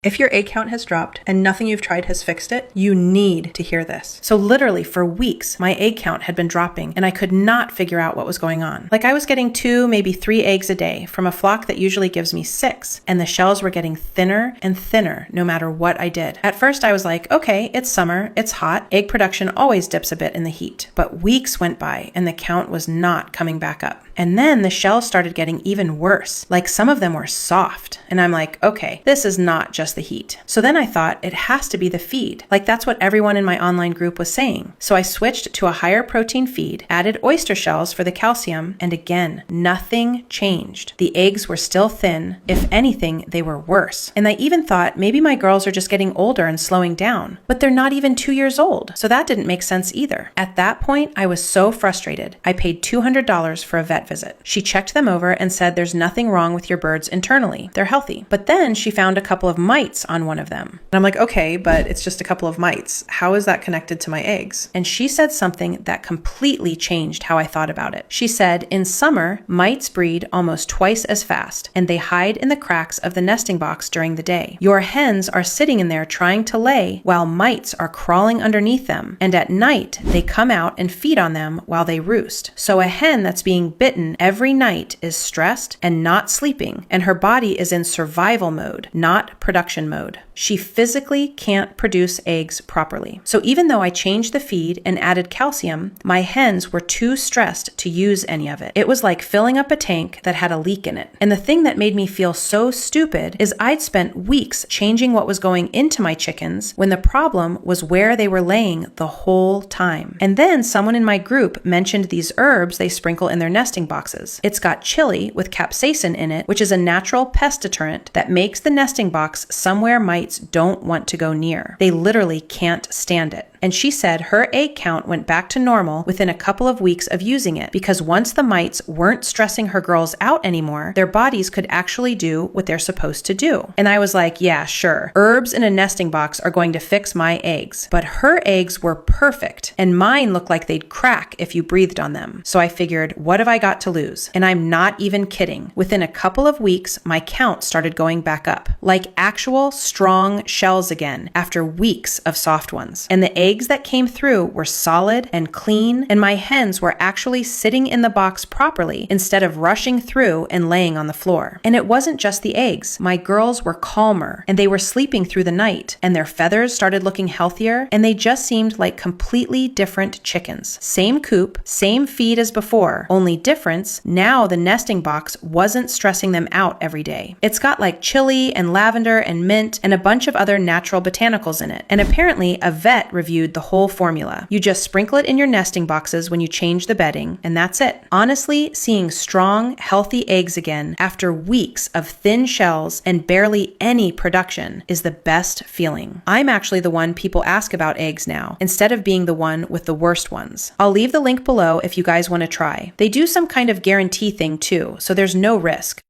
If your egg count has dropped and nothing you've tried has fixed it, you need to hear this. So literally for weeks, my egg count had been dropping and I could not figure out what was going on. Like I was getting 2, maybe 3 eggs a day from a flock that usually gives me 6, and the shells were getting thinner and thinner no matter what I did. At first I was like, okay, it's summer, it's hot, egg production always dips a bit in the heat. But weeks went by and the count was not coming back up. And then the shells started getting even worse. Like some of them were soft. And I'm like, okay, this is not just the heat. So then I thought it has to be the feed. Like that's what everyone in my online group was saying. So I switched to a higher protein feed, added oyster shells for the calcium, and again, nothing changed. The eggs were still thin. If anything, they were worse. And I even thought maybe my girls are just getting older and slowing down. But they're not even 2 years old. So that didn't make sense either. At that point, I was so frustrated. I paid $200 for a vet visit. She checked them over and said there's nothing wrong with your birds internally. They're healthy. But then she found a couple of mites on one of them. And I'm like, okay, but it's just a couple of mites. How is that connected to my eggs? And she said something that completely changed how I thought about it. She said, in summer, mites breed almost twice as fast, and they hide in the cracks of the nesting box during the day. Your hens are sitting in there trying to lay while mites are crawling underneath them. And at night, they come out and feed on them while they roost. So a hen that's being bitten every night is stressed and not sleeping, and her body is in survival mode, not production mode. She physically can't produce eggs properly. So even though I changed the feed and added calcium, my hens were too stressed to use any of it. It was like filling up a tank that had a leak in it. And the thing that made me feel so stupid is I'd spent weeks changing what was going into my chickens when the problem was where they were laying the whole time. And then someone in my group mentioned these herbs they sprinkle in their nesting boxes. It's got chili with capsaicin in it, which is a natural pest deterrent that makes the nesting box somewhere mites don't want to go near. They literally can't stand it. And she said her egg count went back to normal within a couple of weeks of using it because once the mites weren't stressing her girls out anymore, their bodies could actually do what they're supposed to do. And I was like, yeah, sure. Herbs in a nesting box are going to fix my eggs. But her eggs were perfect and mine looked like they'd crack if you breathed on them. So I figured, what have I got to lose? And I'm not even kidding. Within a couple of weeks, my count started going back up, like actual strong shells again after weeks of soft ones. And the eggs that came through were solid and clean, and my hens were actually sitting in the box properly instead of rushing through and laying on the floor. And it wasn't just the eggs. My girls were calmer, and they were sleeping through the night, and their feathers started looking healthier, and they just seemed like completely different chickens. Same coop, same feed as before, only difference, now the nesting box wasn't stressing them out every day. It's got like chili and lavender and mint and a bunch of other natural botanicals in it. And apparently a vet reviewed the whole formula. You just sprinkle it in your nesting boxes when you change the bedding, and that's it. Honestly, seeing strong, healthy eggs again after weeks of thin shells and barely any production is the best feeling. I'm actually the one people ask about eggs now, instead of being the one with the worst ones. I'll leave the link below if you guys want to try. They do some kind of guarantee thing too, so there's no risk.